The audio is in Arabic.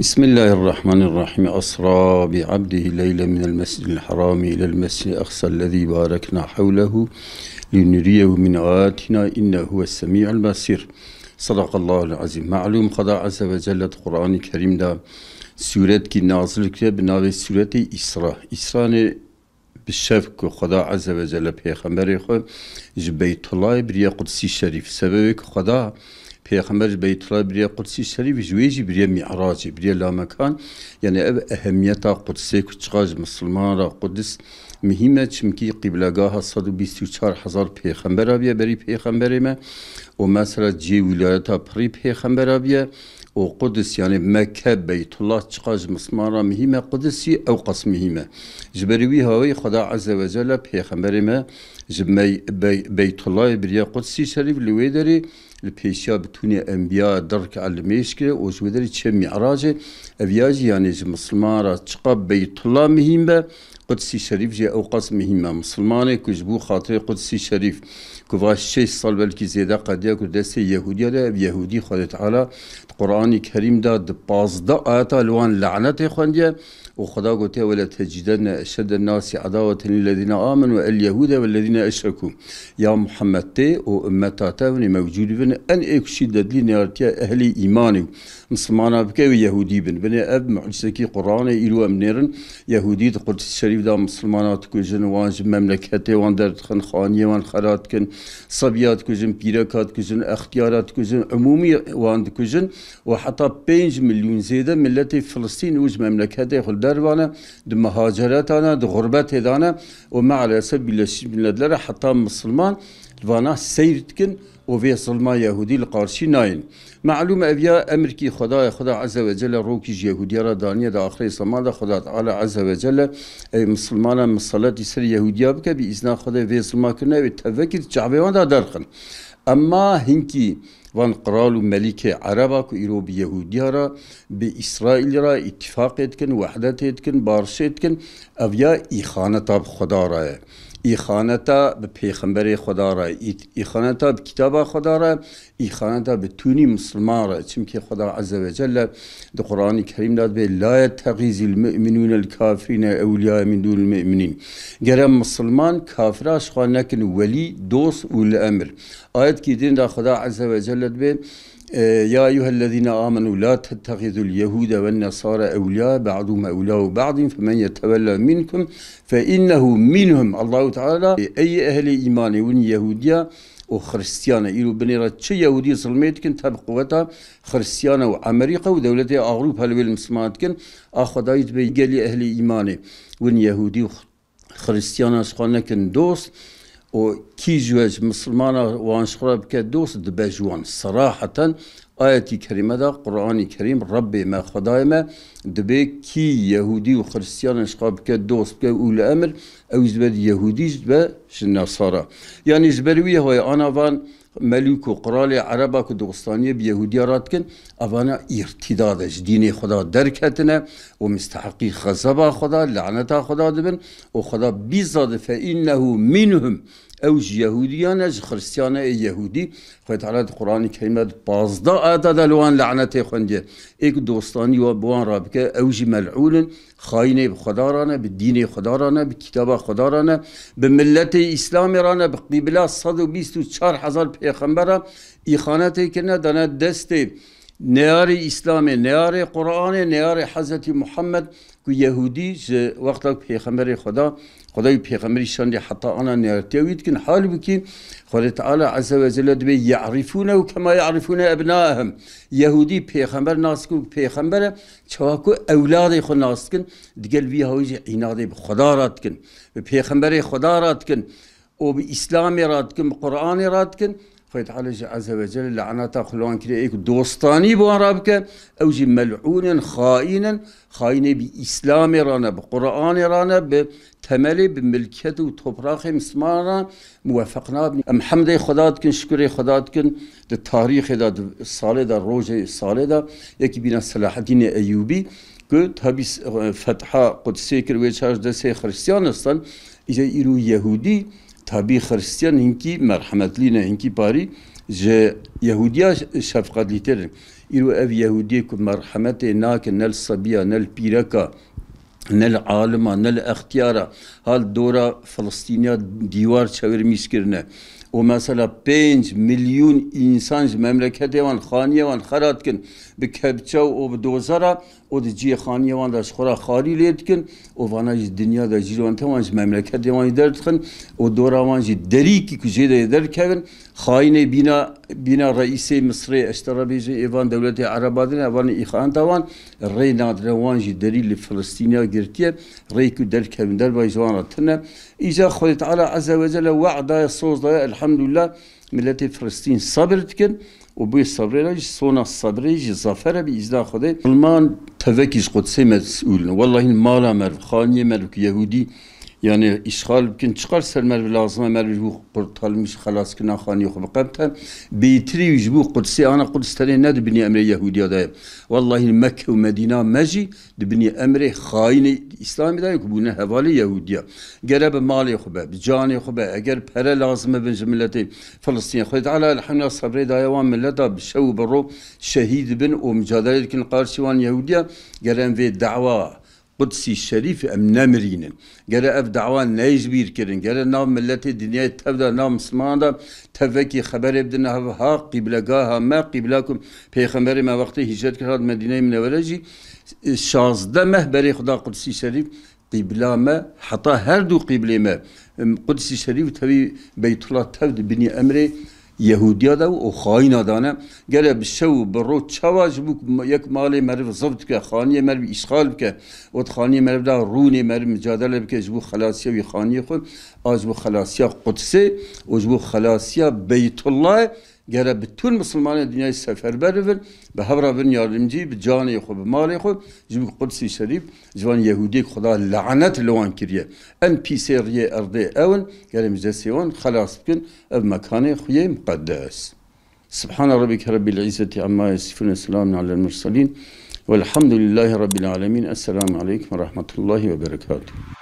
بسم الله الرحمن الرحيم. أسرى بعبده ليلا من المسجد الحرام إلى المسجد الأقصى الذي باركنا حوله لنريه من آياتنا إنه هو السميع البصير. صدق الله العظيم. معلوم خدا عز وجل قرآن الكريم دا سورة کی نازل کرده به نام سورة اسراء. اسراء نه بشفق خدا عز وجل پیغمبر خود بیت الله بری قدسی شریف سبب که خدا پیغمبر بیت الله بری قدسی شریف جویجی بری معراج بری لامکان، یعنی اهمیت قدسی کچاج مسلمان را قدس مهمه، چونکی قبلگاه 124,000 پیغمبر آبیه بری پیغمبر ما و مثلا جی ولایت پری پیغمبر آبیه و قدس یعنی مکه بیت الله چقاج مسلمان را مهمه قدسی او قسم مهمه جبروی هوای خدا عز و جل پیغمبر ما جمی بیت الله بری قدسی شریف لوی داری البيشا بتوني انبياء درك على المشكله وجودري تشم معراج افياجي يعني مسلمان را تقب بيت الله مهمه قدسي شريف جي اوقاس مهمه مسلمانه كجبو خاطر قدسي شريف كواش 6 سال بلكي زياده قد يكون دست يهوديه ده يهودي خدا تعالى القران الكريم ده 15 ايات الوان لعنته خونديه وخدا قلت ولا تجدن اشد الناس عداوه للذين امنوا اليهود والذين اشركوا يا محمد تي وامتاته موجود بن ان اكشد لي نارتيا اهلي ايماني مسلمان بك ويهودي بن اب معجزه قران يلو امنيرن يهودي قدس الشريف دا مسلمانات كوجن واج مملكته وان در خانيه وان خرات كن صبيات كوجن بيركات كوجن اختيارات كوجن عمومي وان كوجن وحتى 5 مليون زياده ملت فلسطين وج مملكته خل دروانا د مهاجرتانا د غربت هدانا ومع الاسف بلادلر حتى مسلمان وانا سيرتكن وفي ظلما يهودي القارشي ناين معلوم ابيا امريكي خدا عز وجل روكي يهودي را دانيه دا اخر زمان دا خدا تعالى عز وجل مسلمانا مصلات يسر يهوديا بك باذن خدا في ظلما كنا بتفكر شعبان دا درخن اما هنكي وان قرالو ملك عربا كو ايرو بيهوديا را باسرائيل را اتفاق اتكن وحدت اتكن بارش اتكن ابيا اخانه خدا را ایخانتا به پیغمبر خدا را ایخانتا به کتاب خدا را ایخانتا به تونی مسلمان را چونکه خدا عز و جل در قرآن کریم داد به لا یتخذ المؤمنون الکافرین اولیاء من دون المؤمنین گرم مسلمان کافراش خواه نکن ولی دوست اول امر آیت کی دین دا خدا عز و جل به يا أيها الذين آمنوا لا تتخذوا اليهود والنصارى أولياء بعضهم أولياء بعض فمن يتولى منكم فإنه منهم. الله تعالى أي أهل إيمان ون يهودية وخريستيانا إلو بنيرا تشي يهودية ظلميتكن تاب قوتها خريستيانا وأمريكا ودولة أغروب هلوي المسلماتكن أخذايت بيقالي أهل إيمان ون يهودي وخريستيانا سخانكن دوست و کی جوج مسلمان وانش خراب که دوست دبجوان صراحة آياتي كريمة دا قرآن كريم ربي ما خداي ما دبي كي يهودي وخريستيان شقاب كدوس كأول أمر أو زبد يهودي زبد النصارى يعني زبروية هو أنا فان ملوك وقرالي عربا كدوستانية بيهودية راتكن أفانا ارتداد دين خدا دركتنا ومستحقي خزبا خدا لعنتا خدا دبن وخدا بيزاد فإنه منهم اوج يهوديان اج خريستيان يهودي خدای تعالی قرآن کریم 15 آیات دلوان لعنت خوندی ایک دوستانی و بوان رابطه اوج ملعون خاين بخدا رانه بالدين خدا رانه بكتاب خدا رانه بملت اسلام رانه بقبله 124,000 پیغمبر ایخانته کنه دانه دست نيار اسلام نيار قرآن نيار حضرت محمد کو يهودي وقت پیغمبر خدای پیغمبری شان حتی آن نرتیوید کن حال بکی خدا تعالی عز و جل دبی یعرفونه کما یعرفون ابنائهم یهودی پیغمبر ناس کن پیغمبر چواکو اولاد خود ناس کن دیگر وی هویج عناد خدا رات کن به پیغمبر خدا رات کن و به اسلام رات کن قرآن رات کن خدای تعالی عز و جل لعنتا خلوان کلی ایک دوستانی بوان رابکه اوجی ملعون خائن بی اسلام رانه به قرآن رانه به تملی به ملکت و توپراخ مسلمان موفقنا ام حمد خدا کن شکر خدا کن در تاریخ دا سال دا روز سال دا یکی بینا صلاح الدین ایوبی که تابی فتح قدسی کروی چارج دسته خریستیان استن ایجا ایرو یهودی تابی خریستیان هنکی مرحمت لینه هنکی پاری جه یهودیا شفقت لیترن إيرو أف يهوديك مرحمة ناك نل صبيا نل بيركا نل عالما نل اختيارا هال دورا فلسطينيا ديوار çevir miskirne o mesela 5 milyon insan memleketi van khaniye van kharatkin bi kepça o dozara o diye khaniye van da khora khari letkin o vana dünyada jirvan tamam memleketi van dertkin o dora van deri ki kuzeyde derken haine bina reisi Mısır eştarabici evan devleti Arabadın evan ikhan tavan rey nadre van deri li Filistin'e girtiye rey ki derken der bayzvan atına İza Xwedê Teala azze ve celle wa'da sozda elhamdülillah milleti Filistin sabır tkin o bu sabrıyla sona sabrı zafere bi izna Xwedê Alman tevekkiz Kudsi mesulün vallahi mala merv khaniye merv Yahudi yani işgal bikin çıkar sermer lazım merv bu kurtarılmış halas kina khani yok bakta beytri bu Kudsi ana Kudüs'te ne de bini emre Yahudiya da vallahi Mekke ve Medine meci de bini emre haini İslam'da yok bu ne havali Yahudiya gerebe mali khube cani khube eğer para lazım ben milleti Filistin Xwedê Teala elhamdülillah sabrı dayavan milleta bişev bro şehid bin o mücadele etkin karşıvan Yahudiya gelen ve dava Kudsi Şerif em nemrinin. Gere ev dava nejbir kirin. Gere nav milleti dünyayı tevda nav Müslümanada tevveki haber ebdine ha kiblegaha ma kiblakum peygamberi me vakti hicret kirad Medine-i Münevvereci şazda mehberi Xuda Kudsi Şerif kıblame hatta her du kıbleme Kudsi Şerif tabi Beytullah tevdi bini emri Yahudiya da o hain adana gele bir şey bro çavaj bu yek mali merv zabt ke khaniye merv işgal ke o khaniye merv da runi merv mücadele ke bu xalasiye ve khaniye xo az bu xalasiye Kudsi o bu xalasiye Beytullah gele bütün Müslümanlar dünyayı seferber ver ve havra bin yardımcı bir canı xo bir mali xo bu Kudsi Şerif jvan Yahudi Xuda lanet lewan kiriye en piseriye erdi evn gele müzesiyon xalas bin ev mekanı xuye mukaddes Subhan rabbike rabbil izzati amma yasifun selamun alel murselin velhamdülillahi rabbil alemin. Esselamu aleyküm ve rahmetullahi ve berekatuhu.